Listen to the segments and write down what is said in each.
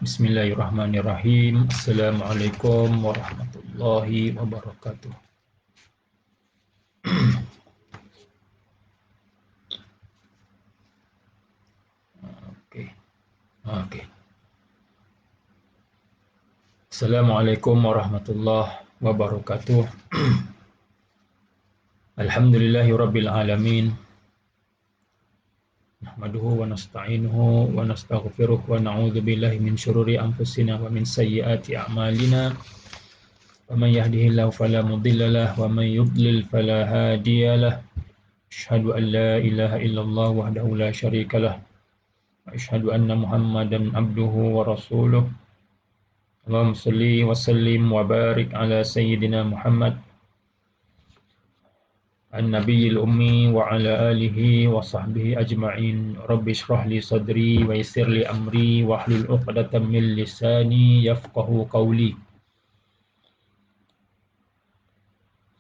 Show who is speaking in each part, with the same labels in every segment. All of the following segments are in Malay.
Speaker 1: Bismillahirrahmanirrahim. Assalamualaikum warahmatullahi wabarakatuh. Okey. Okey. Assalamualaikum warahmatullahi wabarakatuh. Alhamdulillahirabbil alamin. Nahmaduhu wa nasta'inuhu wa nastaghfiruh wa na'udzu billahi min syururi anfusina wa min sayyiati a'malina. ومن يهده الله فلا مضل له ومن يضلل فلا هادي له أشهد أن لا إله إلا الله وحده لا شريك له وأشهد أن محمدا عبده ورسوله اللهم صل وسلم وبارك على سيدنا محمد النبي الأمي وعلى آله وصحبه أجمعين رب اشرح لي صدري ويسر لي أمري واحلل عقدة من لساني يفقهوا قولي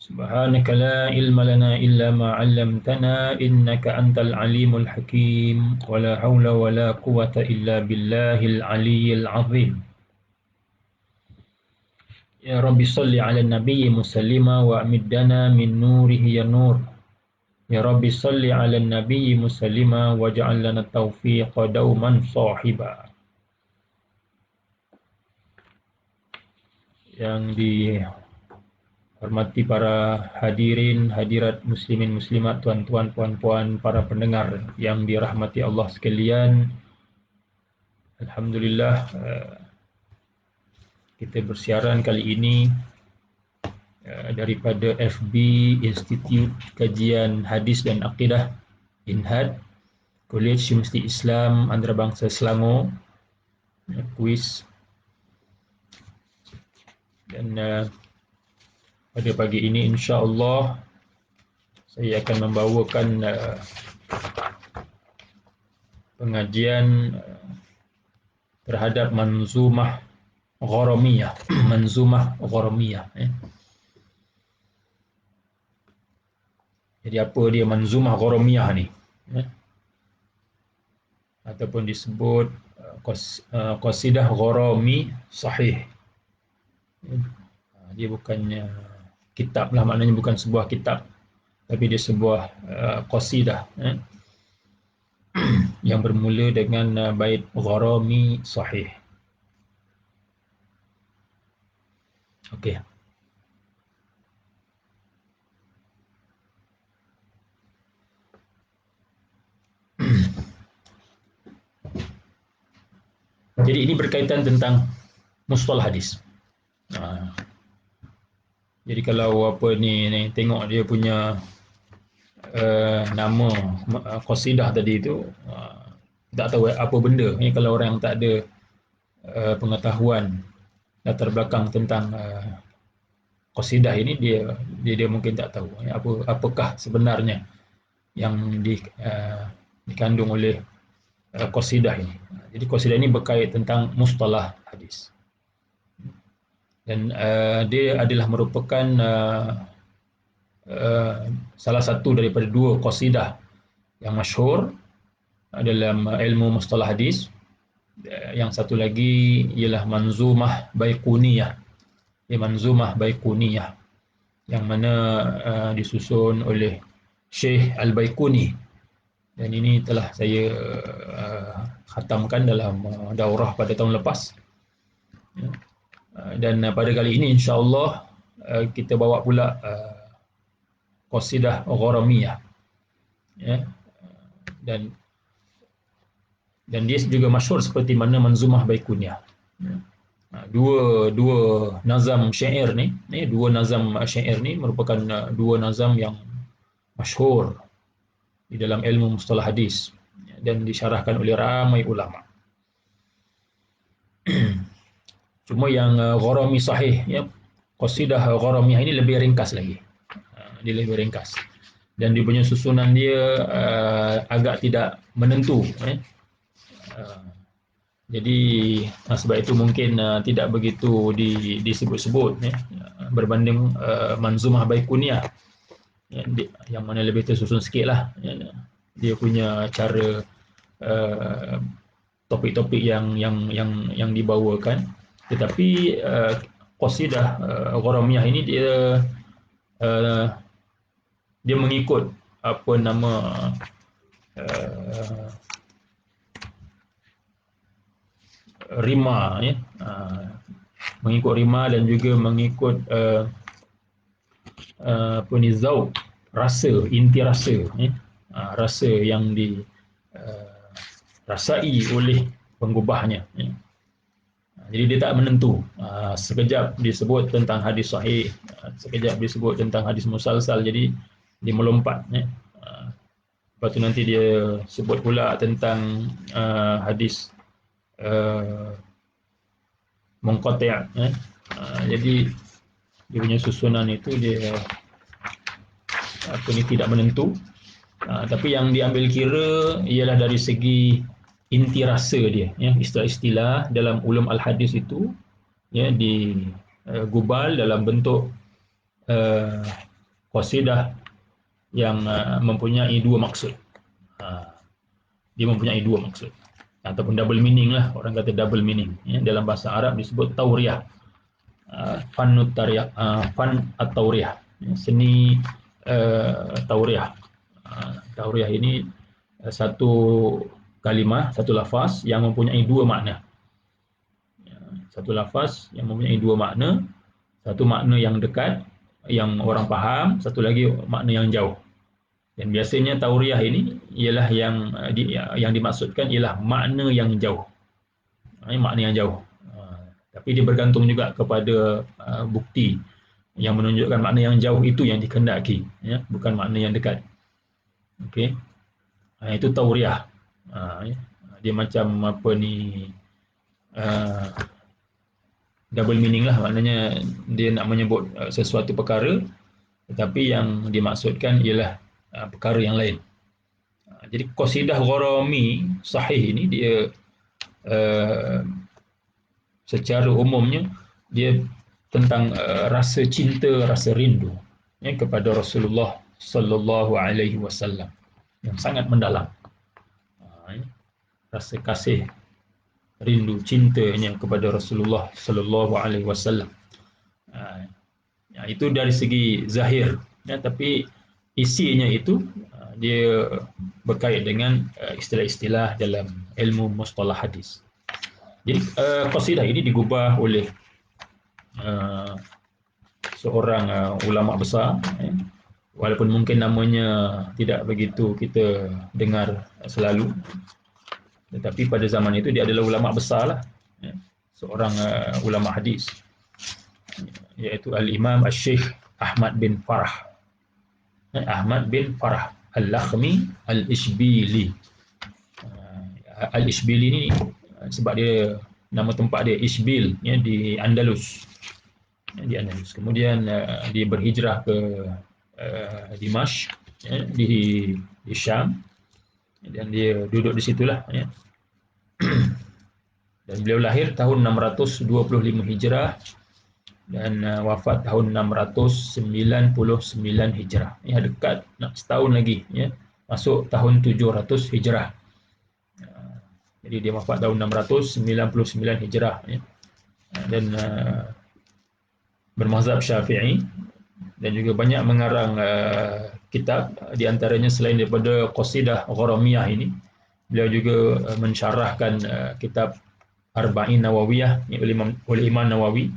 Speaker 1: سبحانك لا علم لنا إلا ما علمتنا إنك أنت العليم الحكيم ولا حول ولا قوة إلا بالله العلي العظيم يا رب صل على النبي مسلما وأمدنا من نوره يا نور يا رب صل على النبي مسلما واجعل لنا التوفيق دوما صاحبا. Yang dihormati para hadirin, hadirat muslimin muslimat, tuan-tuan, puan-puan, para pendengar yang dirahmati Allah sekalian. Alhamdulillah, kita bersiaran kali ini daripada FB Institut Kajian Hadis dan Akidah INHAD, College Universiti Islam Antarabangsa Selangor, kuis. Dan pada pagi ini insya-Allah saya akan membawakan pengajian terhadap manzumah Gharamiyah. Manzumah Gharamiyah. Jadi apa dia manzumah Gharamiyah ni? Ataupun disebut qasidah Gharami sahih. Dia bukannya kitab lah, maknanya bukan sebuah kitab, tapi dia sebuah qasidah yang bermula dengan bait Gharami sahih. Okey. Jadi ini berkaitan tentang mustalah hadis. Jadi kalau apa ni tengok dia punya nama qasidah tadi itu, tak tahu apa benda ni. Kalau orang yang tak ada pengetahuan latar belakang tentang qasidah ini, dia mungkin tak tahu apakah sebenarnya yang dikandung oleh qasidah ini. Jadi qasidah ini berkait tentang mustalah hadis. Dan dia adalah merupakan salah satu daripada dua qasidah yang masyhur dalam ilmu mustalah hadis. Yang satu lagi ialah Manzumah Baiquniyah. Manzumah Baiquniyah yang mana disusun oleh Syekh Al-Baiquni. Dan ini telah saya khatamkan dalam daurah pada tahun lepas. Dan pada kali ini insya-Allah kita bawa pula qasidah Gharamiyah. Dan dia juga masyhur seperti mana Manzumah Baiquniyah. Dua nazam syair ni, dua nazam syair ni merupakan dua nazam yang masyhur di dalam ilmu mustalah hadis dan disyarahkan oleh ramai ulama. Cuma yang Gharami sahih, qasidah Gharamiyah ini lebih ringkas lagi. Dia lebih ringkas. Dan dia punya susunan dia agak tidak menentu. Jadi sebab itu mungkin tidak begitu disebut-sebut berbanding Manzumah Baiquniyah yang mana lebih tersusun sikit lah. Dia punya cara topik-topik yang dibawakan. Tetapi qasidah Gharamiyah ini uh, dia mengikut apa nama uh, rima, ya, mengikut rima dan juga mengikut apa ni, zauq, rasa, inti rasa, ya, rasa yang dirasai oleh penggubahnya, ya. Jadi dia tak menentu. Sekejap disebut tentang hadis sahih, sekejap disebut tentang hadis musalsal, jadi dia melompat, ya. Lepas tu nanti dia sebut pula tentang hadis munqati', ya. Jadi dia punya susunan itu dia apa ni, tidak menentu. Tapi yang diambil kira ialah dari segi inti rasa dia, ya. Istilah-istilah dalam ulum al-hadis itu, ya, digubal dalam bentuk qasidah yang mempunyai dua maksud. Dia mempunyai dua maksud ataupun double meaning lah, orang kata double meaning, ya. Dalam bahasa Arab disebut tauriyah, fan at-tauriyah, seni tauriyah. Tauriyah ini satu kalimah, satu lafaz yang mempunyai dua makna. Satu lafaz yang mempunyai dua makna, satu makna yang dekat yang orang faham, satu lagi makna yang jauh. Dan biasanya tauriyah ini ialah yang dimaksudkan ialah makna yang jauh. Makna yang jauh. Tapi dia bergantung juga kepada bukti yang menunjukkan makna yang jauh itu yang dikehendaki, ya, bukan makna yang dekat. Okey. Itu tauriyah. Dia macam apa ni, double meaning lah, maknanya dia nak menyebut sesuatu perkara tetapi yang dimaksudkan ialah perkara yang lain. Jadi qasidah Gharami sahih ini dia secara umumnya dia tentang rasa cinta, rasa rindu, ya, kepada Rasulullah sallallahu alaihi wasallam yang sangat mendalam. Rasa kasih, rindu, cintanya kepada Rasulullah sallallahu alaihi wasallam. Itu dari segi zahir, ya, tapi isinya itu dia berkait dengan istilah-istilah dalam ilmu mustalah hadis. Jadi qasidah ini digubah oleh seorang ulama besar, ya. Walaupun mungkin namanya tidak begitu kita dengar selalu, tetapi pada zaman itu dia adalah ulama besar lah, ya. Seorang ulama hadis, iaitu Al-Imam Al-Syekh Ahmad bin Farah, Ahmad bin Farah Al-Lakhmi Al-Ishbili. Al-Ishbili ini sebab dia nama tempat dia Ishbil, ya, di Andalus, di Andalus. Kemudian dia berhijrah ke Dimashq, ya, di Syam, dan dia duduk di situlah, ya. Dan beliau lahir tahun 625 Hijrah dan wafat tahun 699 Hijrah. Ya, dekat, nak setahun lagi, ya, masuk tahun 700 Hijrah. Jadi dia wafat tahun 699 Hijrah, ya. Dan bermazhab Syafi'i dan juga banyak mengarang kitab, di antaranya selain daripada qasidah Gharamiyah ini, beliau juga mensyarahkan kitab Arba'in Nawawiyah, ya, oleh Imam Nawawi.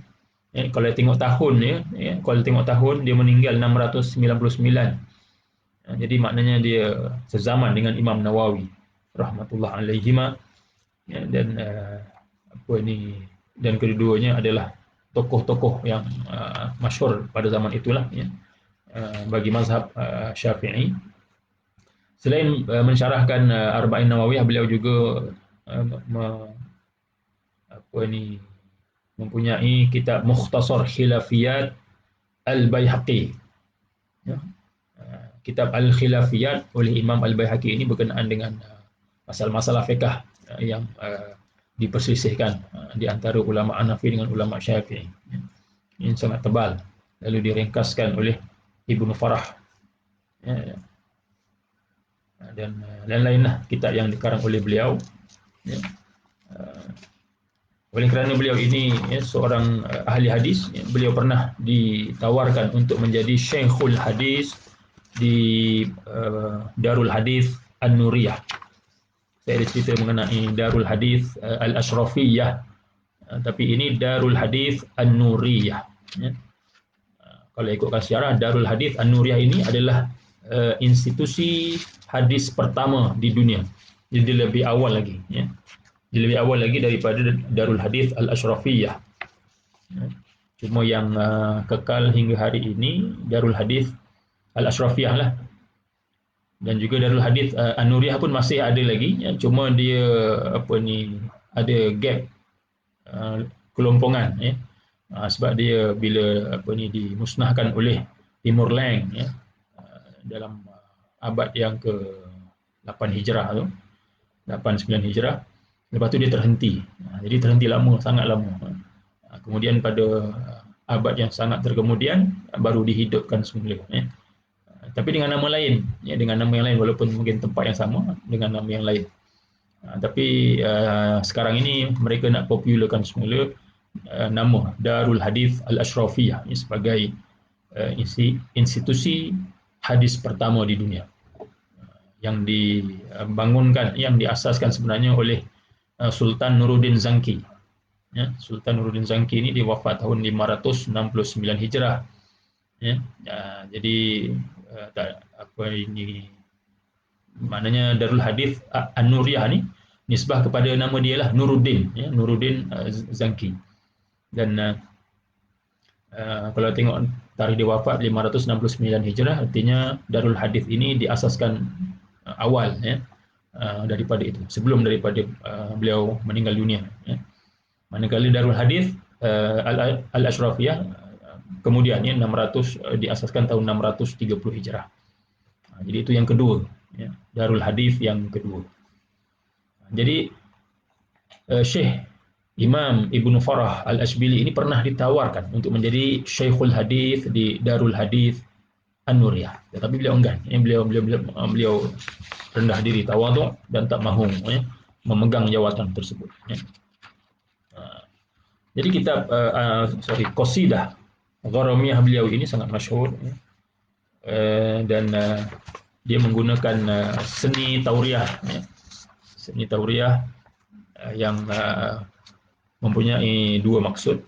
Speaker 1: Ya, kalau tengok tahun, ya, kalau tengok tahun dia meninggal 699. Jadi maknanya dia sezaman dengan Imam Nawawi rahmatullah alaihima, ya, dan apa ni, dan kedua-duanya adalah tokoh-tokoh yang masyhur pada zaman itulah, ya, bagi mazhab Syafi'i. Selain mensyarahkan Arba'in Nawawiyah, beliau juga mempunyai kitab Mukhtasar Khilafiyat Al-Baihaqi, ya. Kitab Al-Khilafiyat oleh Imam Al-Baihaqi ini berkenaan dengan masalah-masalah fiqh yang diperselisihkan di antara ulama Hanafi dengan ulama Syafi'i. Ini sangat tebal, lalu diringkaskan oleh Ibnu Farah, ya, dan lain-lainlah kitab yang dikarang oleh beliau, ya. Oleh kerana beliau ini seorang ahli hadis, beliau pernah ditawarkan untuk menjadi Syekhul Hadis di Darul Hadis An-Nuriyah. Saya ada cerita mengenai Darul Hadis Al-Ashrafiyah, tapi ini Darul Hadis An-Nuriyah. Kalau ikutkan sejarah, Darul Hadis An-Nuriyah ini adalah institusi hadis pertama di dunia. Jadi lebih awal lagi, Dia lebih awal lagi daripada Darul Hadis Al-Ashrafiyah. Cuma yang kekal hingga hari ini Darul Hadis Al-Ashrafiyah lah. Dan juga Darul Hadis An-Nuriyah pun masih ada lagi, cuma dia ada gap kelompongan, sebab dia bila dimusnahkan oleh Timur Leng, dalam abad yang ke-8 Hijrah tu, 8-9 Hijrah. Lepas tu dia terhenti. Jadi terhenti lama, sangat lama. Kemudian pada abad yang sangat terkemudian baru dihidupkan semula. Tapi dengan nama lain, dengan nama yang lain, walaupun mungkin tempat yang sama, dengan nama yang lain. Tapi sekarang ini mereka nak popularkan semula nama Darul Hadis Al-Ashrafiyah sebagai institusi hadis pertama di dunia, yang dibangunkan, yang diasaskan sebenarnya oleh Sultan Nuruddin Zangki. Sultan Nuruddin Zangki ini dia wafat tahun 569 Hijrah. Jadi maknanya Darul Hadis An-Nuriyah ni nisbah kepada nama dia lah, Nuruddin, Nuruddin Zangki. Dan kalau tengok tarikh dia wafat 569 Hijrah, artinya Darul Hadis ini diasaskan awal, daripada itu, sebelum daripada beliau meninggal dunia. Manakala Darul Hadis Al-Ashrafiyah kemudian 600 diasaskan tahun 630 Hijrah. Jadi itu yang kedua, Darul Hadis yang kedua. Jadi Syekh Imam Ibnu Farah Al-Ashbili ini pernah ditawarkan untuk menjadi Syekhul Hadis di Darul Hadis An-Nuriyah, tetapi beliau enggan. Beliau rendah diri, tawaduk, dan tak mahu memegang jawatan tersebut. Jadi kitab Qasidah Gharamiyah beliau ini sangat masyhur, dan dia menggunakan seni tauriah, yang mempunyai dua maksud.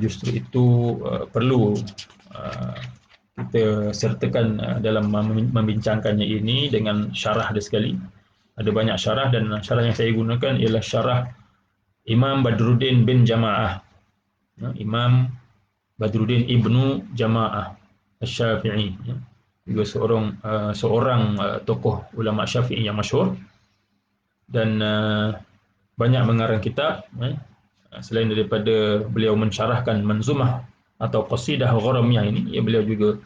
Speaker 1: Justru itu perlu kita sertakan dalam membincangkannya ini dengan syarah dia sekali. Ada banyak syarah, dan syarah yang saya gunakan ialah syarah Imam Badruddin bin Jama'ah, Imam Badruddin Ibnu Jama'ah Asy-Syafi'i, juga seorang tokoh ulama Syafi'i yang masyhur, dan banyak mengarang kitab. Selain daripada beliau mensyarahkan manzumah atau qasidah Gharamiyah ini, beliau juga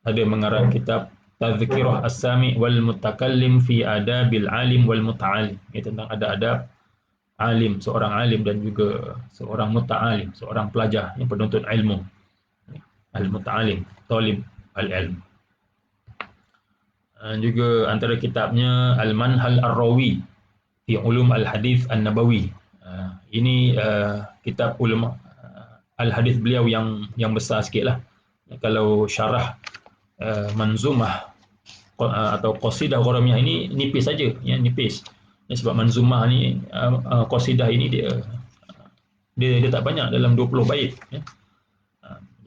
Speaker 1: ada mengarang kitab Tadhkirah As-Sami' wal Mutakallim fi Adabil Alim wal Muta'alim, tentang adab-adab alim, seorang alim dan juga seorang muta'alim, seorang pelajar yang penuntut ilmu, al-muta'alim, talib al-ilm. Juga antara kitabnya Al-Manhal Ar-Rawi fi Ulum Al-Hadis An-Nabawi. Ini kitab ulama al-hadis beliau yang besar sikitlah. Kalau syarah manzumah atau qasidah Gharamiyah ini nipis saja, nipis. Sebab manzumah ni, qasidah ini dia tak banyak, dalam 20 bait.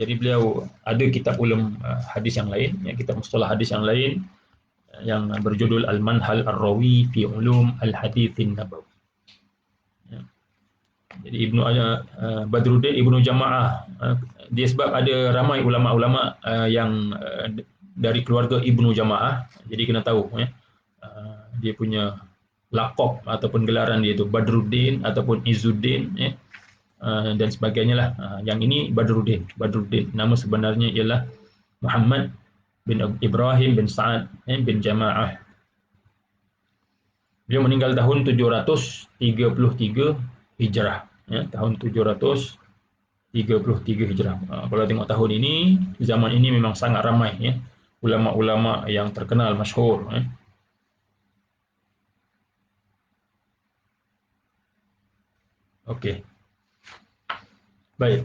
Speaker 1: Jadi beliau ada kitab ulum hadis yang lain, kitab mustalah hadis yang lain, yang berjudul Al-Manhal Ar-Rawi fi Ulum Al-Hadis An-Nabawi. Jadi Badruddin Ibnu Jama'ah, dia sebab ada ramai ulama-ulama yang dari keluarga Ibnu Jama'ah, jadi kena tahu dia punya laqab ataupun gelaran dia itu Badruddin ataupun Izzuddin, dan sebagainya lah. Yang ini Badruddin, nama sebenarnya ialah Muhammad bin Ibrahim bin Sa'ad bin Jama'ah. Beliau meninggal tahun 733 Hijrah, tahun 733 Hijrah. Kalau tengok tahun ini, zaman ini memang sangat ramai ulama-ulama yang terkenal, masyhur. Okey. Baik.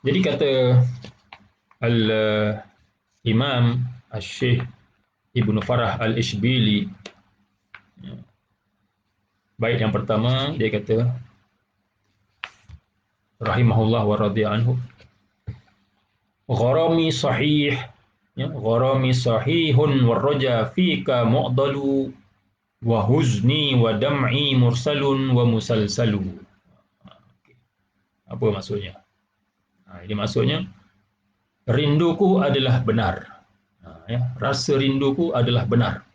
Speaker 1: Jadi kata Al-Imam Al-Syekh Ibnu Farah Al-Ishbili, bait yang pertama dia kata rahimahullah wa radhiya anhu, gharami sahih, ya, gharami sahihun warraja fika mu'dalu wa huzni wa dam'i mursalun wa musalsalu. Apa maksudnya? Ini maksudnya rinduku adalah benar. Ya, rasa rinduku adalah benar.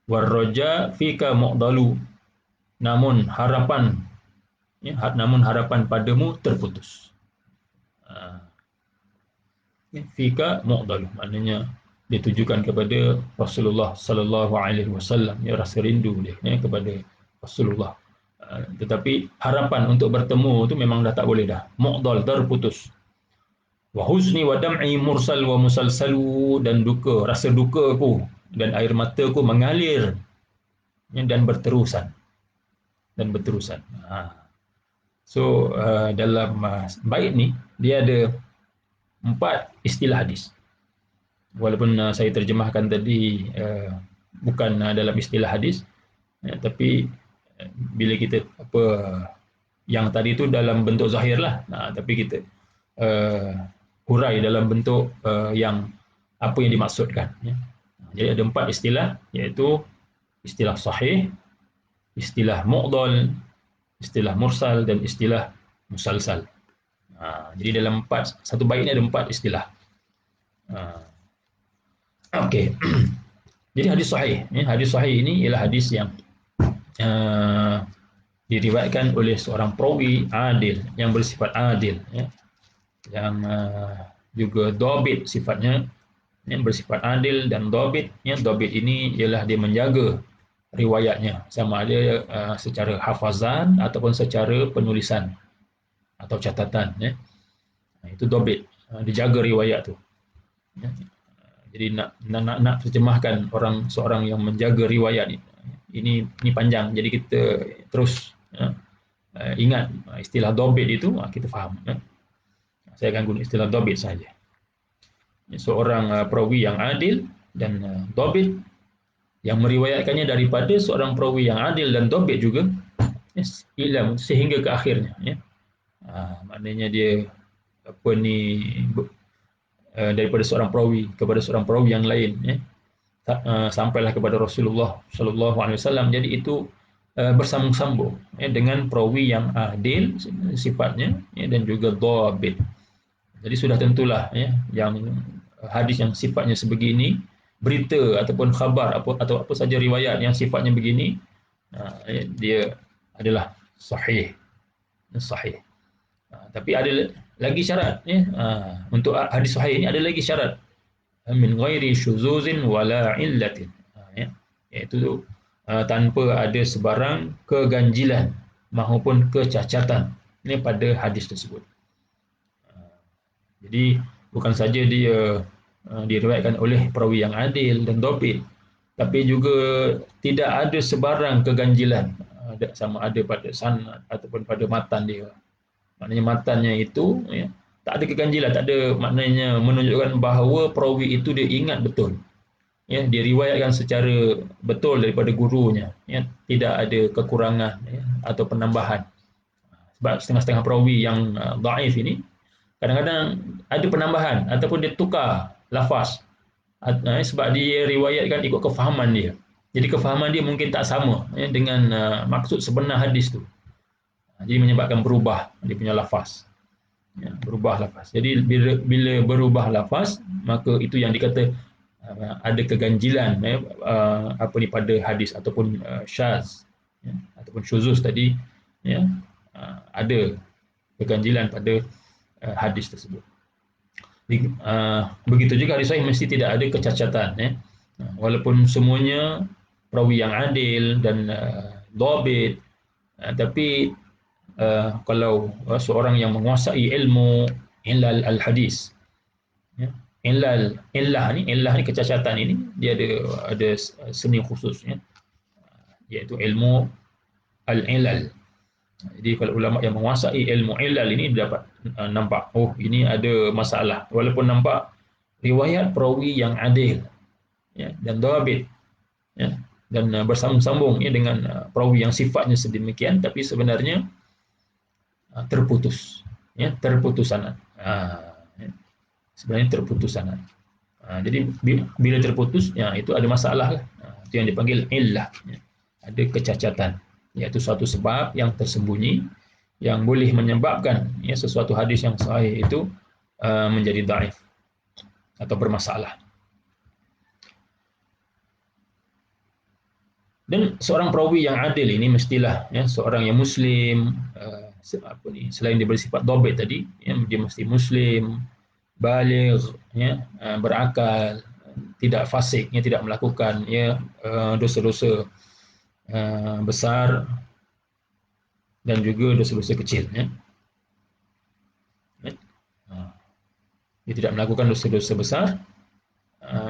Speaker 1: Warraja fika mu'dalu, namun harapan, ya, namun harapan padamu terputus. Fika mu'dalu maknanya ditujukan kepada Rasulullah sallallahu alaihi wasallam, ya, rasa rindu dia, ya, kepada Rasulullah. Tetapi harapan untuk bertemu itu memang dah tak boleh dah. Mu'dal, terputus. Wa huzni wa dam'i mursal wa musalsalu, dan duka, rasa dukaku dan air mataku mengalir, ya, dan berterusan. So dalam bait ni dia ada 4 istilah hadis. Walaupun saya terjemahkan tadi bukan dalam istilah hadis, tapi bila kita yang tadi itu dalam bentuk zahir lah, tapi kita hurai dalam bentuk yang apa yang dimaksudkan, ya. Jadi ada 4 istilah, iaitu istilah sahih, istilah mu'dal, istilah mursal, dan istilah musalsal. Jadi dalam satu bait ini ada 4 istilah. Okey. Jadi hadis sahih, hadis sahih ini ialah hadis yang diriwayatkan oleh seorang perawi adil, yang bersifat adil, ya, yang juga dhabit sifatnya, yang bersifat adil dan dhabit. Ya, dhabit ini ialah dia menjaga riwayatnya, sama ada secara hafazan ataupun secara penulisan atau catatan, ya. Itu dhabit, dijaga riwayat tu, ya. Jadi nak terjemahkan seorang yang menjaga riwayat ini panjang. Jadi kita terus, ya, ingat istilah dhabit itu, kita faham, ya. Saya akan guna istilah dhabit saja. Seorang perawi yang adil dan dhabit, yang meriwayatkannya daripada seorang perawi yang adil dan dhabit juga, ya, sehingga ke akhirnya, ya. Maknanya dia daripada seorang perawi kepada seorang perawi yang lain, ya, sampailah kepada Rasulullah sallallahu alaihi wasallam. Jadi itu bersambung-sambung, ya, dengan perawi yang adil sifatnya, ya, dan juga dhabit. Jadi sudah tentulah, ya, yang hadis yang sifatnya sebegini, berita ataupun khabar atau apa saja riwayat yang sifatnya begini, dia adalah sahih. Tapi ada lagi syarat, ya. Untuk hadis sahih ini ada lagi syarat, min ghairi syuzuzin wala illatin, ya, iaitu tanpa ada sebarang keganjilan maupun kecacatan, ini pada hadis tersebut. Jadi bukan saja dia diriwayatkan oleh perawi yang adil dan dhabit, tapi juga tidak ada sebarang keganjilan, sama ada pada sanad ataupun pada matan dia. Maknanya matannya itu, ya, tak ada keganjilan, tak ada, maknanya menunjukkan bahawa perawi itu dia ingat betul, ya, dia riwayatkan secara betul daripada gurunya, ya, tidak ada kekurangan, ya, atau penambahan. Sebab setengah-setengah perawi yang dhaif ini kadang-kadang ada penambahan ataupun dia tukar lafaz, sebab dia riwayatkan ikut kefahaman dia. Jadi kefahaman dia mungkin tak sama, ya, dengan maksud sebenar hadis tu. Jadi menyebabkan berubah dia punya lafaz, ya, berubah lafaz. Jadi bila berubah lafaz, maka itu yang dikata ada keganjilan, ya, pada hadis ataupun syaz, ya, ataupun syuzuz tadi, ya, ada keganjilan pada hadis tersebut. Begitu juga hadis sahih mesti tidak ada kecacatan, ya. Walaupun semuanya perawi yang adil dan dhabit, tapi kalau seorang yang menguasai ilmu ilal al-hadis, ya, illah ni kecacatan ini, dia ada seni khusus, ya, iaitu ilmu al-ilal. Jadi kalau ulama yang menguasai ilmu ilal ini dapat nampak, oh ini ada masalah. Walaupun nampak riwayat perawi yang adil, ya, dan dhabit, ya, dan bersambung-sambung ya dengan perawi yang sifatnya sedemikian, tapi sebenarnya terputus, ya, terputus sanad. Ya, sebenarnya terputus sanad. Jadi bila terputus, ya itu ada masalah lah. Itu yang dipanggil illah, ya. Ada kecacatan, yaitu suatu sebab yang tersembunyi yang boleh menyebabkan ya sesuatu hadis yang sahih itu menjadi dhaif atau bermasalah. Dan seorang perawi yang adil ini mestilah ya seorang yang muslim, selain dia bersifat dhabit tadi, ya, dia mesti muslim, baligh, ya, berakal, tidak fasik, ya, tidak melakukan ya dosa-dosa besar dan juga dosa-dosa kecil, ya. Dia tidak melakukan dosa-dosa besar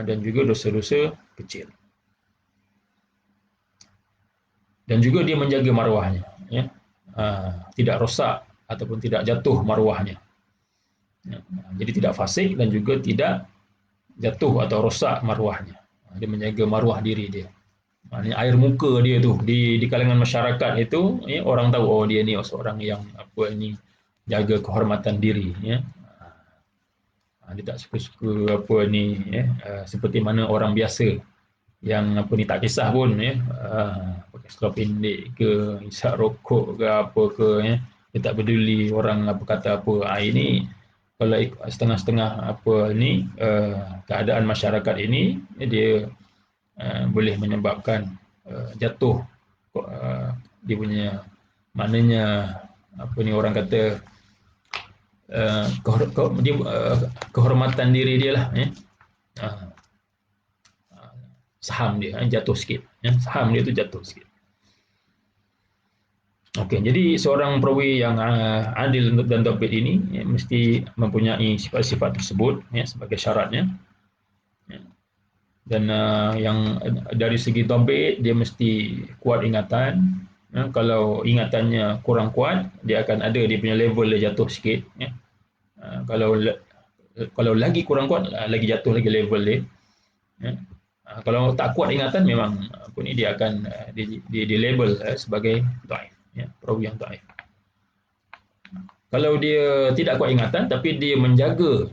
Speaker 1: dan juga dosa-dosa kecil. Dan juga dia menjaga marwahnya, ya. Tidak rosak ataupun tidak jatuh marwahnya. Ya. Jadi tidak fasik dan juga tidak jatuh atau rosak marwahnya. Dia menjaga marwah diri dia. Maknanya air muka dia tu di kalangan masyarakat itu, ya, orang tahu oh dia ni seorang yang apa ini jaga kehormatan diri, ya. Dia tak suka-suka apa ni, ya, seperti mana orang biasa yang apa ni tak kisah pun, ya, pakai seluar pendek ke, isap rokok ke apa ke, ya, dia tak peduli orang apa kata apa. Ini kalau setengah-setengah apa ni keadaan masyarakat ini, ya, dia boleh menyebabkan jatuh dia punya, maknanya apa ni orang kata kehormatan diri dia lah, ya. Saham dia jatuh sikit, ya. Saham dia tu jatuh sikit. Okey, jadi seorang perawi yang adil dan dhabit ini, ya, mesti mempunyai sifat-sifat tersebut, ya, sebagai syaratnya. Ya. Dan yang dari segi dhabit dia mesti kuat ingatan. Ya, kalau ingatannya kurang kuat, dia akan ada dia punya level dia jatuh sikit, ya. Kalau lagi kurang kuat, lagi jatuh lagi level dia, ya. Kalau tak kuat ingatan, memang apa ni dia akan di label sebagai dhaif, ya, perawi yang dhaif. Kalau dia tidak kuat ingatan tapi dia menjaga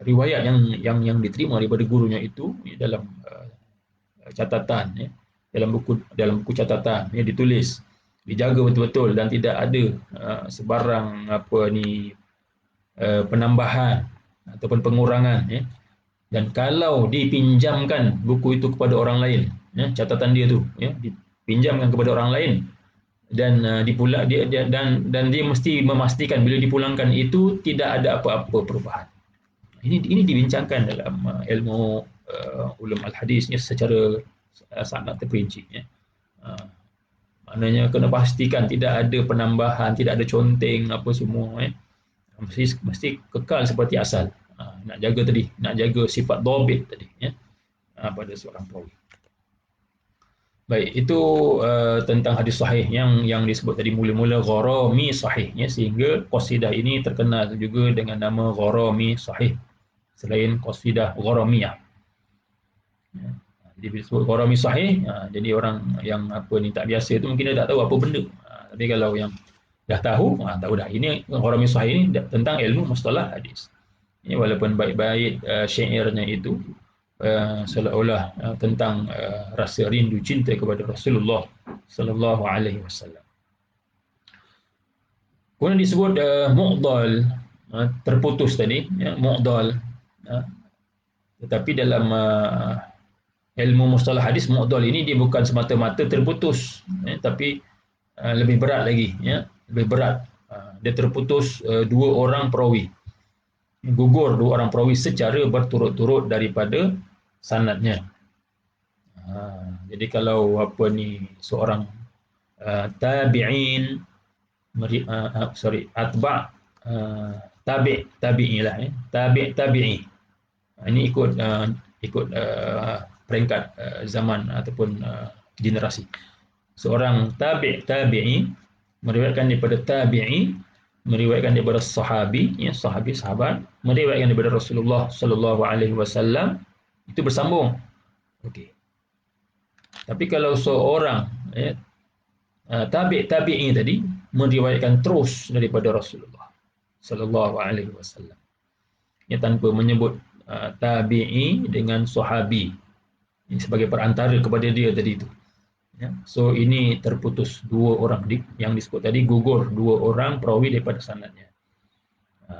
Speaker 1: riwayat yang diterima daripada gurunya itu, ya, dalam catatan, ya, dalam buku catatan, ya, ditulis, dijaga betul-betul dan tidak ada sebarang apa ni penambahan ataupun pengurangan, ya. Dan kalau dipinjamkan buku itu kepada orang lain, ya, catatan dia tu, ya, dipinjamkan kepada orang lain dan dan dia mesti memastikan bila dipulangkan itu tidak ada apa-apa perubahan. Ini dibincangkan dalam ilmu ulum al-hadis, ya, secara sangat terperinci, ya. Maknanya kena pastikan tidak ada penambahan, tidak ada conteng apa semua, ya. Mesti kekal seperti asal. Nak jaga tadi, nak jaga sifat dhabit tadi, ya, pada seorang perawi. Baik, itu tentang hadis sahih yang disebut tadi mula-mula gharami sahih, ya, sehingga qasidah ini terkenal juga dengan nama gharami sahih selain qasidah gharamiyah. Ya. Jadi disebut gharami sahih, jadi orang yang apa ni tak biasa tu mungkin dia tak tahu apa benda. Tapi kalau yang dah tahu, tahu dah ini gharami sahih ini tentang ilmu mustalah hadis. Ya, walaupun baik-baik syairnya itu seolah-olah tentang rasa rindu cinta kepada Rasulullah sallallahu alaihi wasallam. Kemudian disebut mu'dal, terputus tadi, ya, mu'dal. Tetapi dalam ilmu mustalah hadis, mu'dal ini dia bukan semata-mata terputus, ya, tapi lebih berat lagi, ya, lebih berat. Dia terputus dua orang perawi. Gugur dua orang perawi secara berturut-turut daripada sanadnya. Jadi kalau apa ni seorang tabi'in, atba' tabi'i lah, ya, tabi'i. Ini ikut peringkat zaman ataupun generasi. seorang tabi'i meriwayatkan daripada tabi'i, meriwayatkan daripada sahabi, ya, sahabat meriwayatkan daripada Rasulullah sallallahu alaihi wasallam, itu bersambung. Okey. Tapi kalau seorang, ya, tabi'i tadi meriwayatkan terus daripada Rasulullah sallallahu alaihi wasallam, ya, tanpa menyebut tabi'i dengan sahabi, ini sebagai perantara kepada dia tadi itu. Ya. So ini terputus dua orang yang disebut tadi, gugur dua orang perawi daripada sanadnya.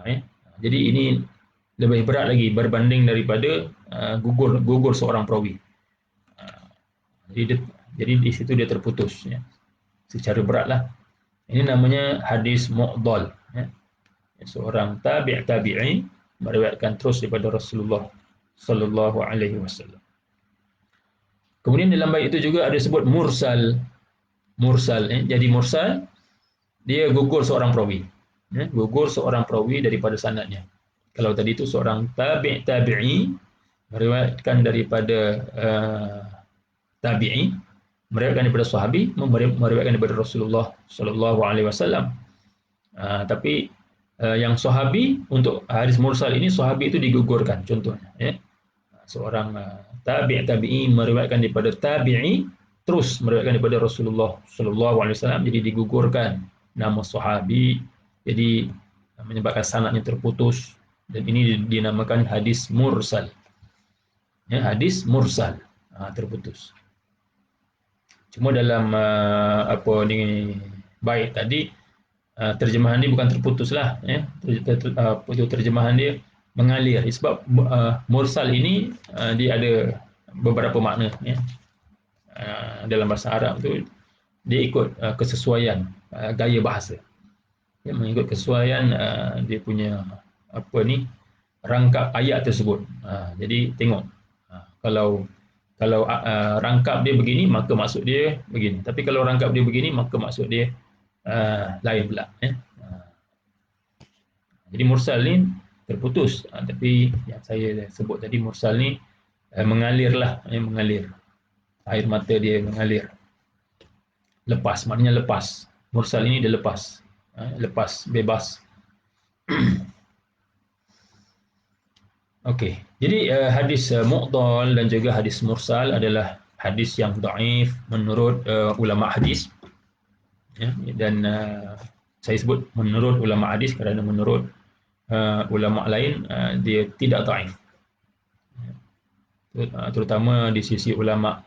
Speaker 1: Ya. Jadi ini lebih berat lagi berbanding daripada gugur seorang perawi. Jadi di situ dia terputus, ya, secara beratlah. Ini namanya hadis mu'dhal. Ya. Seorang tabi'i meriwayatkan terus daripada Rasulullah sallallahu alaihi wasallam. Kemudian dalam bait itu juga ada sebut mursal. Jadi mursal dia gugur seorang perawi. Ya, gugur seorang perawi daripada sanadnya. Kalau tadi itu seorang tabi'i meriwayatkan daripada tabi'i, meriwayatkan daripada sahabi, meriwayatkan daripada Rasulullah sallallahu alaihi wasallam. Tapi yang sahabi, untuk hadis mursal ini sahabi itu digugurkan. Contohnya, ya, seorang tabi'i meriwayatkan daripada tabi'i terus meriwayatkan daripada Rasulullah sallallahu alaihi wasallam, jadi digugurkan nama sahabi, jadi menyebabkan sanadnya terputus, dan ini dinamakan hadis mursal. Ya, hadis mursal, terputus. Cuma dalam bait tadi, terjemahan dia bukan terputuslah, ya. Terjemahan dia mengalir, sebab mursal ini dia ada beberapa makna, ya. Dalam bahasa Arab tu dia ikut kesesuaian gaya bahasa, ya, mengikut kesesuaian dia punya rangkap ayat tersebut. Jadi tengok, kalau rangkap dia begini maka maksud dia begini, tapi kalau rangkap dia begini maka maksud dia lain pula, ya. Jadi mursal ni terputus, tapi yang saya sebut tadi mursal ni mengalirlah, mengalir, air mata dia mengalir, lepas, maknanya lepas. Mursal ini dia lepas, bebas. Okey, jadi hadis mu'dhal dan juga hadis mursal adalah hadis yang dhaif menurut ulama hadis, ya, dan saya sebut menurut ulama hadis kerana menurut ulama lain dia tidak dhaif, terutama di sisi ulama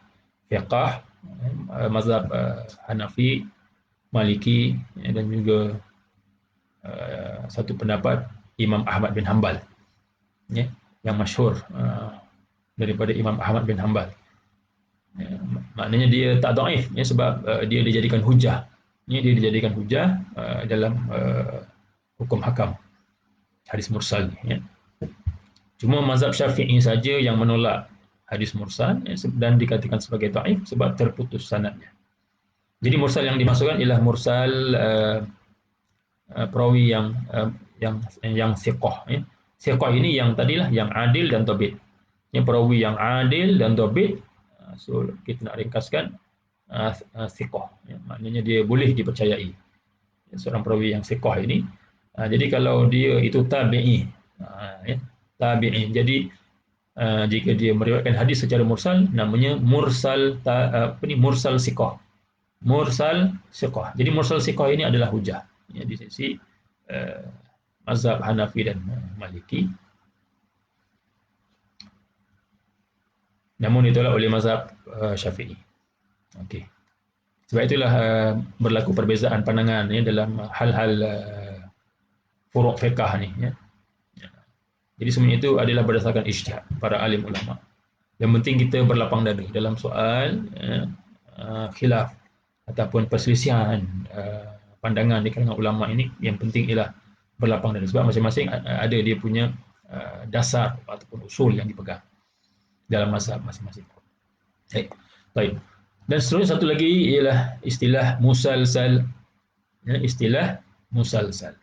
Speaker 1: fiqh, mazhab Hanafi, Maliki, ya, dan juga satu pendapat Imam Ahmad bin Hanbal, ya, yang masyhur daripada Imam Ahmad bin Hanbal. Ya, maknanya dia tak dhaif, ya, sebab dia dijadikan hujah, ya, dia dijadikan hujah dalam hukum hakam hadis mursal ni, ya. Cuma mazhab Syafi'i saja yang menolak hadis mursal, ya, dan dikatakan sebagai dhaif sebab terputus sanadnya. Jadi mursal yang dimasukkan ialah mursal perawi yang thiqah, ya. Thiqah ini yang tadilah yang adil dan thabit. Yang perawi yang adil dan thabit, so kita nak ringkaskan thiqah, ya, maknanya dia boleh dipercayai, ya, seorang perawi yang thiqah ini. Jadi kalau dia itu tabi'i, ya, tabi'i, jadi jika dia meriwayatkan hadis secara mursal namanya mursal mursal thiqah. Mursal thiqah. Jadi mursal thiqah ini adalah hujah, ya, di sisi mazhab Hanafi dan Maliki. Namun ditolak oleh mazhab Syafi'i. Okey. Sebab itulah berlaku perbezaan pandangan, ya, dalam hal-hal furu' fiqh ni, ya. Jadi semuanya itu adalah berdasarkan ijtihad para alim ulama. Yang penting kita berlapang dada dalam soal khilaf ataupun perselisihan pandangan di kalangan ulama ini. Yang penting ialah berlapang dada, sebab masing-masing ada dia punya dasar ataupun usul yang dipegang dalam mazhab masing-masing. Baik. Dan seterusnya satu lagi ialah istilah musalsal, ya, istilah musalsal.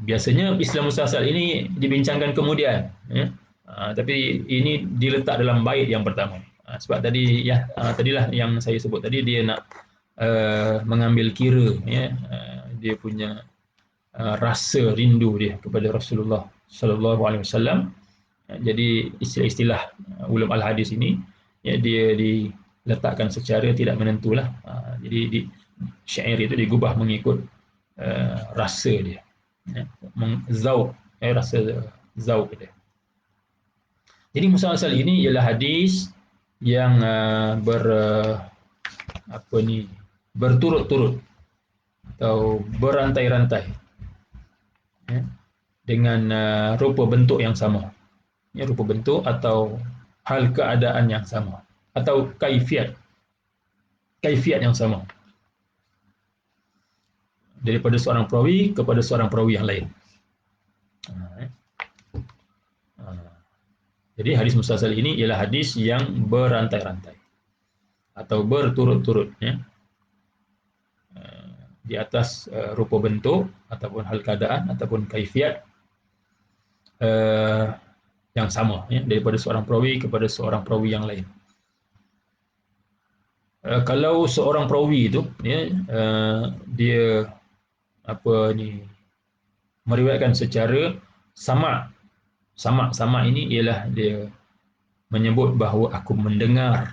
Speaker 1: Biasanya istilah musalsal ini dibincangkan kemudian, ya. Tapi ini diletak dalam bait yang pertama. Sebab tadi, ya, tadilah yang saya sebut tadi, dia nak mengambil kira dia punya rasa rindu dia kepada Rasulullah sallallahu alaihi wasallam. Jadi istilah-istilah ulum al-hadis ini dia diletakkan secara tidak menentulah. Jadi syair itu digubah mengikut rasa dia. Zauq, rasa zauq dia. Jadi musalsal ini ialah hadis yang berturut-turut atau berantai-rantai dengan rupa bentuk yang sama. Rupa bentuk atau hal keadaan yang sama atau kaifiat yang sama daripada seorang perawi kepada seorang perawi yang lain. Jadi hadis musalsal ini ialah hadis yang berantai-rantai atau berturut-turut di atas rupa bentuk ataupun hal keadaan ataupun kaifiat yang sama daripada seorang perawi kepada seorang perawi yang lain. Kalau seorang perawi itu dia meriwayatkan secara sama ini ialah dia menyebut bahawa aku mendengar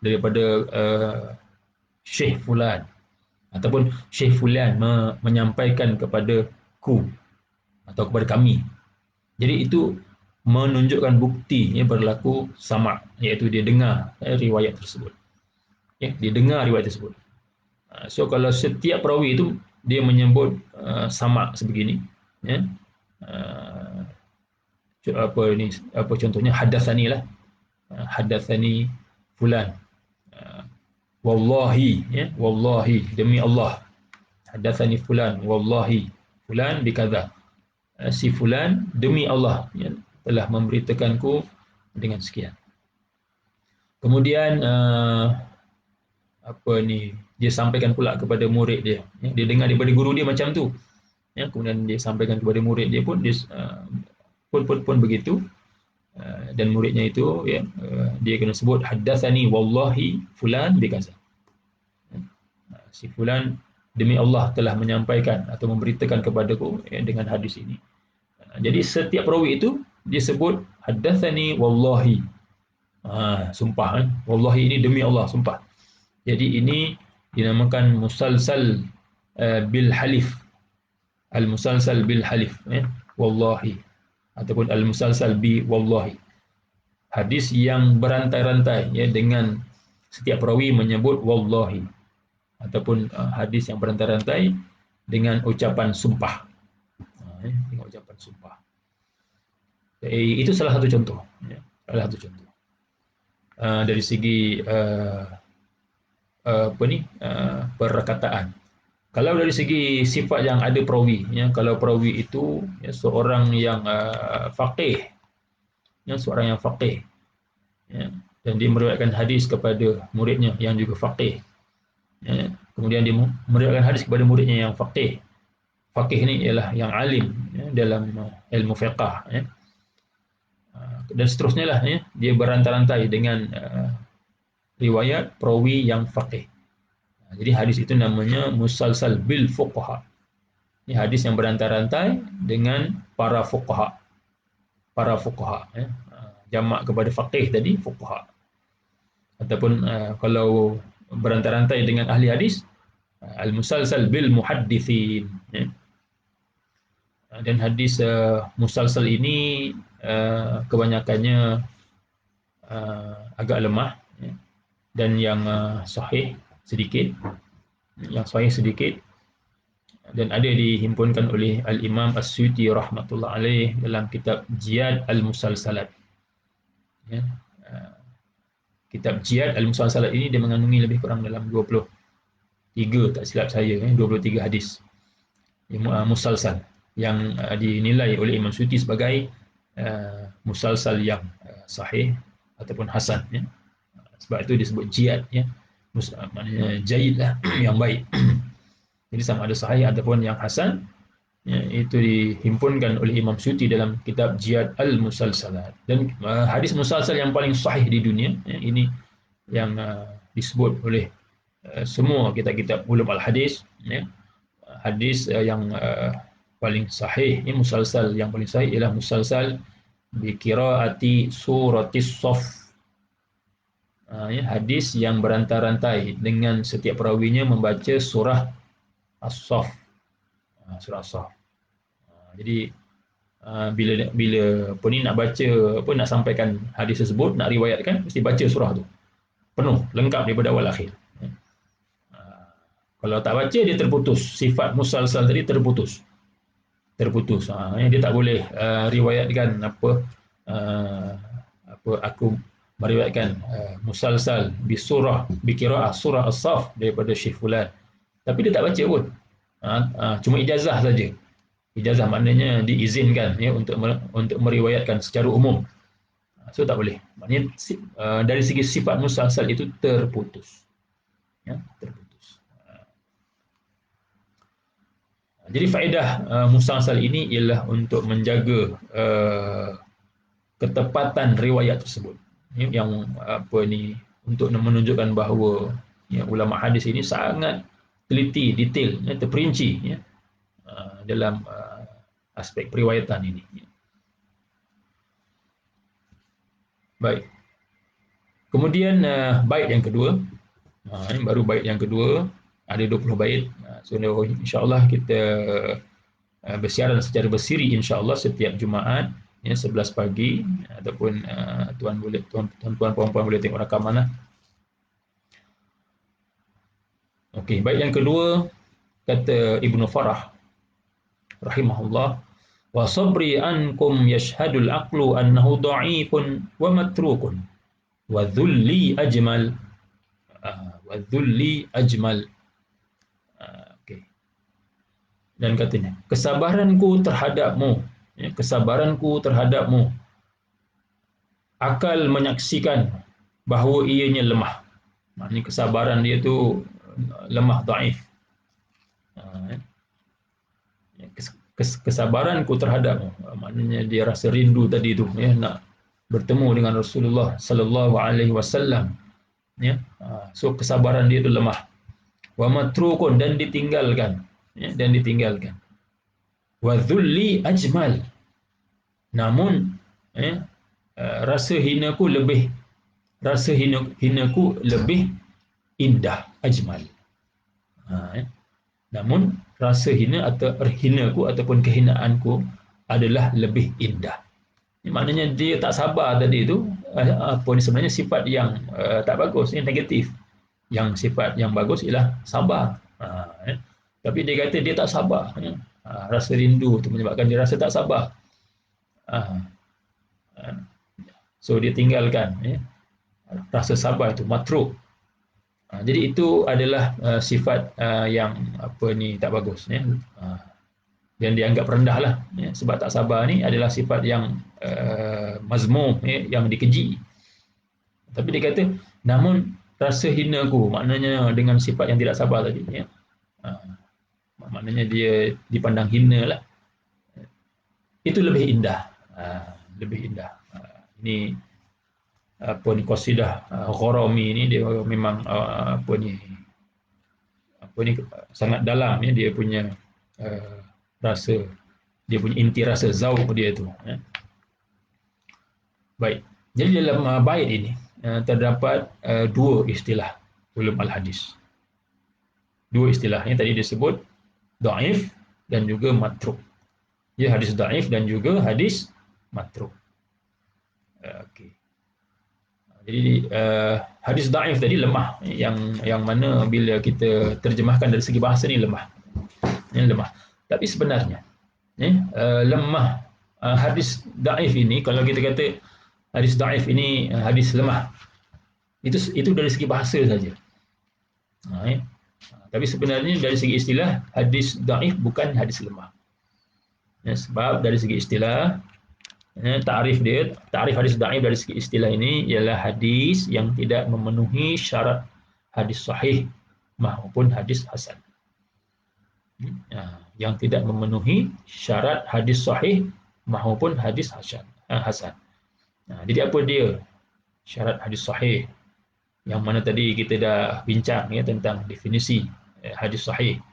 Speaker 1: daripada Syekh Fulan ataupun Syekh Fulan menyampaikan kepadaku atau kepada kami. Jadi itu menunjukkan bukti berlaku sama, iaitu dia dengar riwayat tersebut. Dia dengar riwayat tersebut. So kalau setiap perawi itu dia menyebut sama sebegini, contohnya hadatsani lah, hadatsani fulan, wallahi, wallahi demi Allah, hadatsani fulan, wallahi fulan bikadza, si fulan demi Allah telah memberitakanku dengan sekian. Kemudian dia sampaikan pula kepada murid dia. Dia dengar daripada guru dia macam tu. Kemudian dia sampaikan kepada murid dia pun pun begitu. Dan muridnya itu dia kena sebut haddatsani wallahi fulan bikaza. Si fulan demi Allah telah menyampaikan atau memberitakan kepadaku dengan hadis ini. Jadi setiap perawi itu disebut haddatsani wallahi. Sumpah wallahi ini demi Allah, sumpah. Jadi ini dinamakan musalsal bil halif. Al-musalsal bil halif, wallahi, ataupun al-musalsal bi wallahi. Hadis yang berantai-rantai dengan setiap perawi menyebut wallahi, ataupun hadis yang berantai-rantai dengan ucapan sumpah. Dengan ucapan sumpah. Itu salah satu contoh. Salah satu contoh. Dari segi perkataan. Kalau dari segi sifat yang ada perawi, kalau perawi itu seorang yang faqih, seorang yang faqih, dan dia meriwayatkan hadis kepada muridnya yang juga faqih. Kemudian dia meriwayatkan hadis kepada muridnya yang faqih. Faqih ini ialah yang alim dalam ilmu fiqh. Dan seterusnya lah, dia berantai-rantai dengan riwayat perawi yang faqih. Jadi hadis itu namanya musalsal bil fuqaha. Ini hadis yang berantai-rantai dengan para fuqaha. Para fuqaha. Jamak kepada faqih tadi, fuqaha. Ataupun kalau berantai-rantai dengan ahli hadis, al-musalsal bil muhaddithin. Dan hadis musalsal ini kebanyakannya agak lemah, dan yang sahih sedikit, dan ada dihimpunkan oleh Al-Imam As-Suyuti rahmatullah alaih dalam kitab Jiyad Al-Musalsalat. Kitab Jiyad Al-Musalsalat ini dia mengandungi lebih kurang dalam 23, tak silap saya, 23 hadis musalsal yang dinilai oleh Imam Suyuti sebagai musalsal yang sahih ataupun hasan. Sebab itu disebut jiyad, maknanya jayid lah, yang baik. Jadi sama ada sahih ataupun yang hasan, itu dihimpunkan oleh Imam Suyuti dalam kitab Jiyad Al-Musalsalat. Dan hadis musalsal yang paling sahih di dunia, ini yang disebut oleh semua kitab-kitab ulum al-hadis, ya. Hadis yang paling sahih, ini musalsal yang paling sahih ialah musalsal bi qiraati suratis Saff. Ya, hadis yang berantai-rantai dengan setiap perawinya membaca surah As-Saff. Surah As-Saff. Jadi bila bila apa ni nak baca, apa nak sampaikan hadis tersebut, nak riwayatkan, mesti baca surah tu penuh, lengkap daripada awal akhir. Kalau tak baca, dia terputus. Sifat musalsal tadi terputus. Dia tak boleh riwayatkan apa aku meriwayatkan musalsal bi qiraah surah As-Saff daripada Syekh Fulan, tapi dia tak baca pun. Cuma ijazah saja. Ijazah maknanya diizinkan, ya, untuk meriwayatkan secara umum. So tak boleh. Maknanya dari segi sifat musalsal itu terputus. Ya, terputus. Jadi faedah musalsal ini ialah untuk menjaga ketepatan riwayat tersebut. Yang apa ni, untuk menunjukkan bahawa, ya, ulama hadis ini sangat teliti, detail, ya, terperinci, ya, dalam aspek periwayatan ini. Baik. Kemudian bait yang kedua. Ini baru bait yang kedua, ada 20 bait. So insya-Allah kita bersiaran secara bersiri insya-Allah setiap Jumaat, ya, 11 pagi, ataupun tuan-tuan puan-puan boleh tengok rakaman lah. Okey, bait yang kedua kata Ibnu Farah rahimahullah, wa sabri ankum yashhadul aqlu annahu dha'ifun wa matrukun wa dhulli ajmal. Okey. Dan katanya, kesabaranku terhadapmu, ya, kesabaranku terhadapmu, akal menyaksikan bahawa ianya lemah. Maknanya kesabaran dia tu lemah, dhaif. Kesabaranku terhadapmu, maknanya dia rasa rindu tadi tu, ya, nak bertemu dengan Rasulullah sallallahu alaihi wasallam, ya. So kesabaran dia tu lemah. Wa matrukun, dan ditinggalkan, ya, dan ditinggalkan. Wa dhulli ajmal, namun, ya, rasa hinaku lebih indah, ajmal. Ya. Namun rasa hina atau hinaku ataupun kehinaanku adalah lebih indah. Ini maknanya dia tak sabar tadi itu, apa ni sebenarnya sifat yang tak bagus, yang negatif. Yang sifat yang bagus ialah sabar. Ya. Tapi dia kata dia tak sabar, ya. Rasa rindu itu menyebabkan dia rasa tak sabar. So dia tinggalkan, ya, rasa sabar itu, matruk. Jadi itu adalah sifat yang apa ni tak bagus, ya. Dan dianggap rendah lah, ya, sebab tak sabar ni adalah sifat yang mazmum, ya, yang dikeji. Tapi dia kata, namun rasa hinaku, maknanya dengan sifat yang tidak sabar tadi, ya, maknanya dia dipandang hina lah, itu lebih indah, lebih indah. Ini apa ni, qasidah Gharami ni dia memang apa ni sangat dalam, ya, dia punya rasa, dia punya inti rasa zauq dia tu, ya. Baik, jadi dalam bait ini terdapat dua istilah ulum al-hadis. Dua istilah yang tadi disebut, dhaif dan juga matruk. Ya, hadis dhaif dan juga hadis matruk. Okey. Jadi hadis dhaif tadi lemah, yang mana bila kita terjemahkan dari segi bahasa ni lemah. Ini lemah. Tapi sebenarnya, lemah hadis dhaif ini, kalau kita kata hadis dhaif ini hadis lemah, itu dari segi bahasa saja. Tapi sebenarnya dari segi istilah, hadis dhaif bukan hadis lemah. Sebab dari segi istilah, takrif hadis dhaif dari segi istilah ini ialah hadis yang tidak memenuhi syarat hadis sahih maupun hadis hasan. Yang tidak memenuhi syarat hadis sahih maupun hadis hasan. Jadi apa dia syarat hadis sahih? yang mana tadi kita dah bincang ya tentang definisi hadis sahih.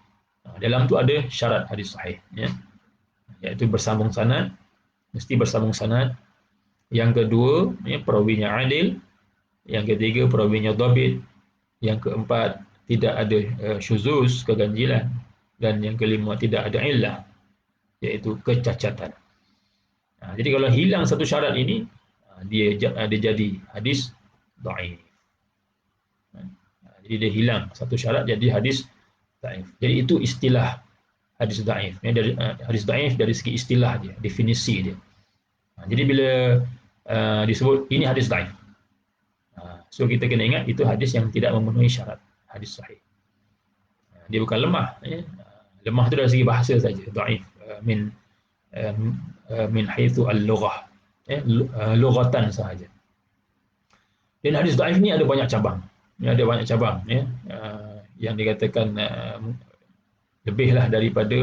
Speaker 1: Dalam tu ada syarat hadis sahih ya, iaitu bersambung sanad, mesti bersambung sanad. Yang kedua, ya, perawinya adil. Yang ketiga, perawinya dhabit. Yang keempat, tidak ada syuzuz, keganjilan. Dan yang kelima, tidak ada illah, iaitu kecacatan. Jadi kalau hilang satu syarat ini, dia jadi hadis dhaif. Jadi dia hilang satu syarat jadi hadis dhaif. Jadi itu istilah hadis dhaif. Hadis dhaif dari segi istilah dia, definisi dia. Jadi bila disebut ini hadis dhaif, so kita kena ingat itu hadis yang tidak memenuhi syarat hadis sahih. Dia bukan lemah. Lemah itu dari segi bahasa saja. Dhaif min haitsu al-lughah, lughatan sahaja. Dan hadis dhaif ni ada banyak cabang. Ada banyak cabang yang dikatakan lebih daripada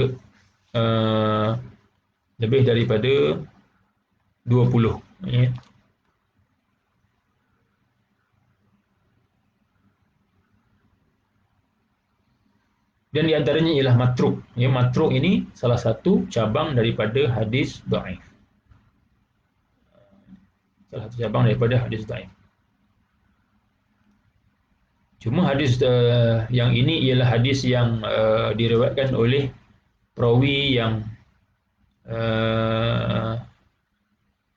Speaker 1: 20 ya. Dan di antaranya ialah matruk. Ya, matruk ini salah satu cabang daripada hadis dhaif. Salah satu cabang daripada hadis dhaif. Cuma hadis yang ini ialah hadis yang diriwayatkan oleh perawi yang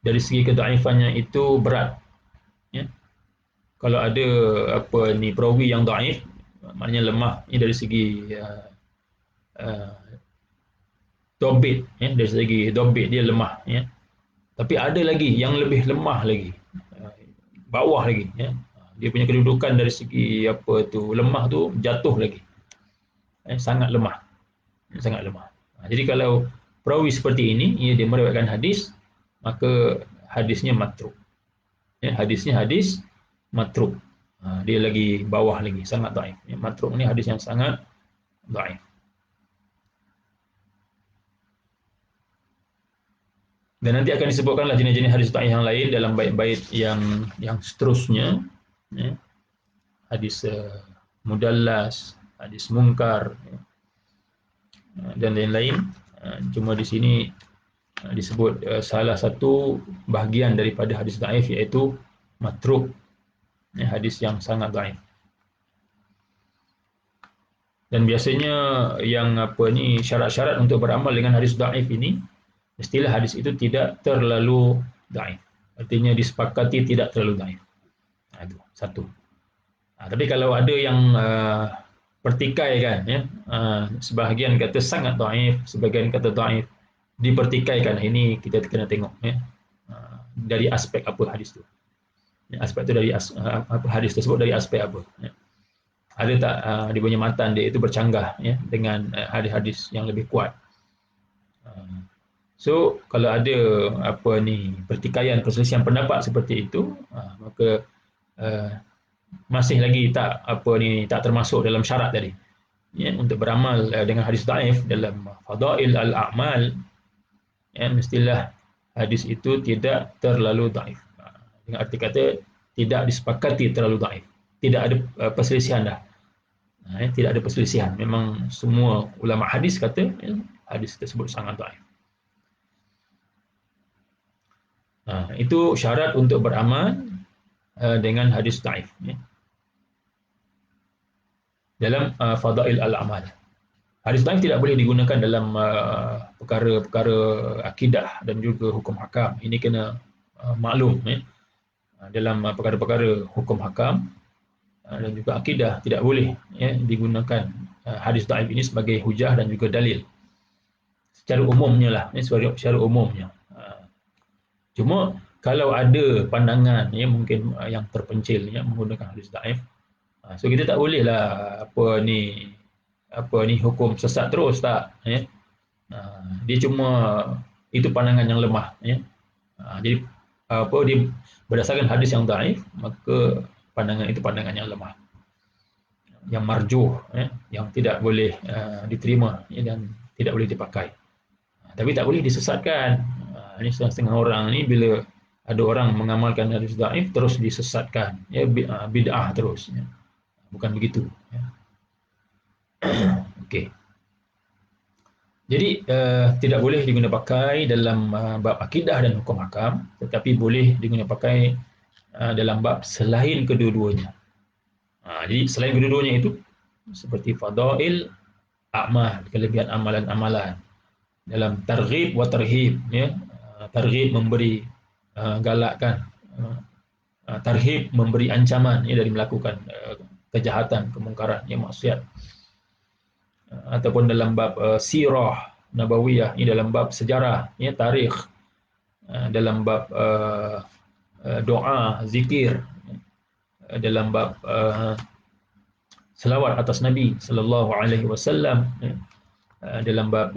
Speaker 1: dari segi kedhaifannya itu berat. Ya. Kalau ada perawi yang dhaif, maknanya lemah. Ini dari segi dhabit, ya, dari segi dhabit dia lemah. Ya. Tapi ada lagi yang lebih lemah lagi, bawah lagi. Ya. Dia punya kedudukan dari segi lemah tu jatuh lagi, sangat lemah, sangat lemah. Jadi kalau perawi seperti ini, dia meriwayatkan hadis, maka hadisnya matruk. Ya, hadisnya hadis matruk. Dia lagi bawah lagi, sangat dhaif. Ya, matruk ni hadis yang sangat dhaif. Dan nanti akan disebutkanlah jenis-jenis hadis dhaif yang lain dalam bait-bait yang seterusnya. Ya. Hadis mudallas, hadis munkar, ya, dan lain-lain. Cuma di sini disebut salah satu bahagian daripada hadis dhaif iaitu matruk, ya, hadis yang sangat dhaif. Dan biasanya yang syarat-syarat untuk beramal dengan hadis dhaif ini, mestilah hadis itu tidak terlalu dhaif. Artinya disepakati tidak terlalu dhaif. Itu satu. Tapi kalau ada yang pertikaikan, ya, sebahagian kata sangat dhaif, sebahagian kata dhaif, dipertikaikan, ini kita kena tengok, ya, dari aspek apa hadis itu. Ya, aspek itu dari hadis tersebut dari aspek apa. Ya. Ada tak dia punya matan dia itu bercanggah, ya, dengan hadis-hadis yang lebih kuat. So kalau ada pertikaian, perselisihan pendapat seperti itu, maka masih lagi tak termasuk dalam syarat tadi, ya, untuk beramal dengan hadis dhaif dalam fadail al-a'mal, ya, mestilah hadis itu tidak terlalu dhaif. Dengan arti kata tidak disepakati terlalu dhaif, tidak ada perselisihan dah. Tidak ada perselisihan, memang semua ulama hadis kata, ya, hadis tersebut sangat dhaif. Itu syarat untuk beramal dengan hadis dhaif, ya, dalam fadail al-amal. Hadis dhaif tidak boleh digunakan dalam perkara-perkara akidah dan juga hukum hakam. Ini kena maklum, ya. Dalam perkara-perkara hukum hakam dan juga akidah tidak boleh, ya, digunakan hadis dhaif ini sebagai hujah dan juga dalil. Secara umumnya lah, ya, secara umumnya. Cuma kalau ada pandangan, ya, mungkin yang terpencil, ya, menggunakan hadis dhaif, so kita tak boleh lah hukum sesat terus, tak, ya. Dia cuma itu pandangan yang lemah, ya. Jadi dia berdasarkan hadis yang dhaif, maka pandangan itu pandangan yang lemah, yang marjuh, ya, yang tidak boleh diterima, ya, dan tidak boleh dipakai. Tapi tak boleh disesatkan. Ini setengah orang ni bila Ada orang mengamalkan hadis dhaif terus disesatkan, ya bid'ah terus. Ya. Bukan begitu. Ya. Okey. Jadi tidak boleh digunakan pakai dalam bab akidah dan hukum hakam, tetapi boleh digunakan pakai dalam bab selain kedua-duanya. Jadi selain kedua-duanya itu seperti fadail, amal, kelebihan amalan-amalan. Dalam targhib wa tarhib, ya. Targhib memberi galakkan, tarhib memberi ancaman, ya, dari melakukan kejahatan, kemungkaran, ya, maksiat. Ataupun dalam bab sirah nabawiyah, ini dalam bab sejarah, ya, tarikh, dalam bab doa, zikir, dalam bab selawat atas Nabi sallallahu alaihi wasallam, dalam bab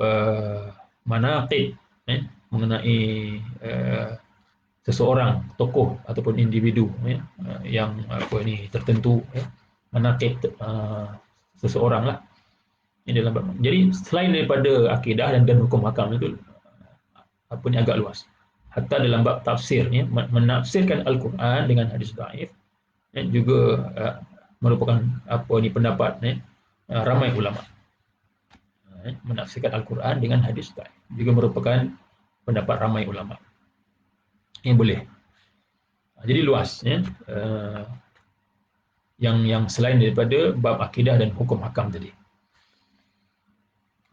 Speaker 1: manaqib, mengenai seseorang, tokoh ataupun individu, ya, yang tertentu, ya, manaqib seseorang lah. Ini dalam bab. Jadi selain daripada akidah dan hukum hakam itu agak luas. Hatta dalam bab tafsir, ya, menafsirkan Al-Quran dengan hadis dhaif, ya, juga merupakan pendapat, ya, ramai ulama. Menafsirkan Al-Quran dengan hadis dhaif juga merupakan pendapat ramai ulama. Ini boleh. Jadi luas, ya, yang selain daripada bab akidah dan hukum hakam tadi.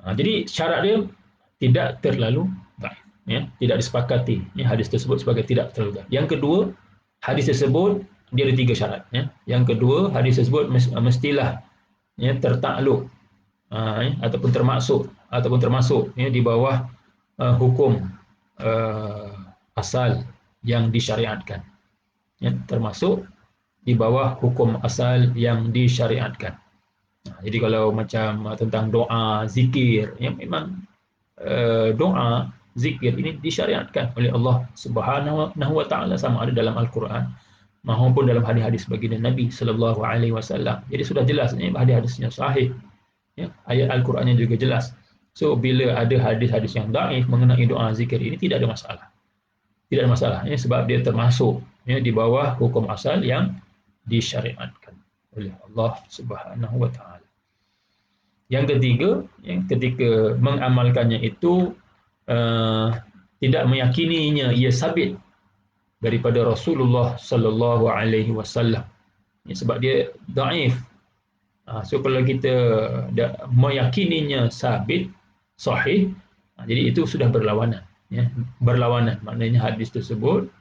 Speaker 1: Jadi syarat dia tidak terlalu dhaif, ya, tidak disepakati, ya, hadis tersebut sebagai tidak terlalu dhaif. Yang kedua, hadis tersebut dia ada 3 syarat, ya. Yang kedua, hadis tersebut mestilah, ya, tertakluk, ya, ataupun termasuk, ya, di bawah hukum asal yang disyariatkan, ya, termasuk di bawah hukum asal yang disyariatkan. Jadi kalau macam tentang doa, zikir, ya, memang doa, zikir ini disyariatkan oleh Allah Subhanahu wa taala, sama ada dalam Al-Quran maupun dalam hadis-hadis baginda Nabi sallallahu alaihi wasallam. Jadi sudah jelas, ini hadis-hadisnya sahih, ya, ayat Al-Qurannya juga jelas. So bila ada hadis-hadis yang dhaif mengenai doa, zikir ini tidak ada masalah. Tidak ada masalah, ya, sebab dia termasuk, ya, di bawah hukum asal yang disyariatkan oleh Allah Subhanahu wa taala. Yang ketiga, ya, ketika mengamalkannya itu tidak meyakininya ia sabit daripada Rasulullah sallallahu alaihi wasallam, ya, sebab dia dhaif. So kalau kita meyakininya sabit, sahih, jadi itu sudah berlawanan, ya, berlawanan, maknanya hadis tersebut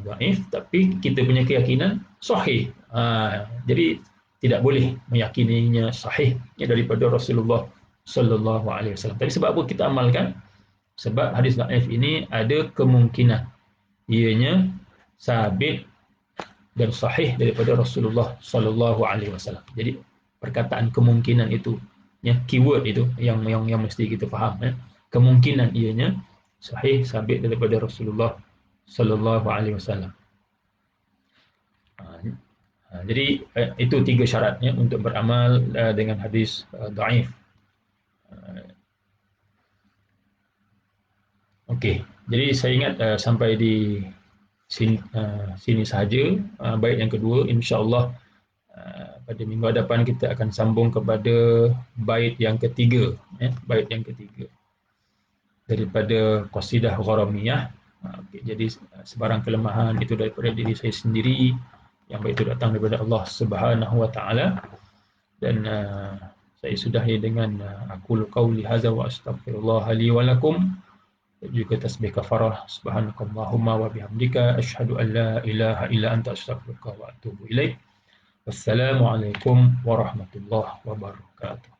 Speaker 1: dhaif tapi kita punya keyakinan sahih. Jadi tidak boleh meyakininya sahih, ya, daripada Rasulullah sallallahu alaihi wasallam. Tapi sebab apa kita amalkan? Sebab hadis dhaif ini ada kemungkinan ianya sabit dan sahih daripada Rasulullah sallallahu alaihi wasallam. Jadi perkataan kemungkinan itu, ya, keyword itu yang mesti kita faham, ya. Kemungkinan ianya sahih, sabit daripada Rasulullah sallallahu alaihi wasallam. Jadi itu 3 syaratnya untuk beramal dengan hadis dhaif. Okey, jadi saya ingat sampai di sini sahaja bait yang kedua. InsyaAllah pada minggu hadapan kita akan sambung kepada bait yang ketiga, ya, bait yang ketiga daripada qasidah Gharamiyah. Jadi sebarang kelemahan itu daripada diri saya sendiri, yang baik itu datang daripada Allah Subhanahu wa taala. Dan saya sudahi dengan aqulu qauli hadza wa astaghfirullah li wa lakum, juga tasbih kafarah, subhanakallahumma wa bihamdika asyhadu an la ilaha illa anta astaghfiruka wa atubu ilaik. Wassalamualaikum warahmatullahi wabarakatuh.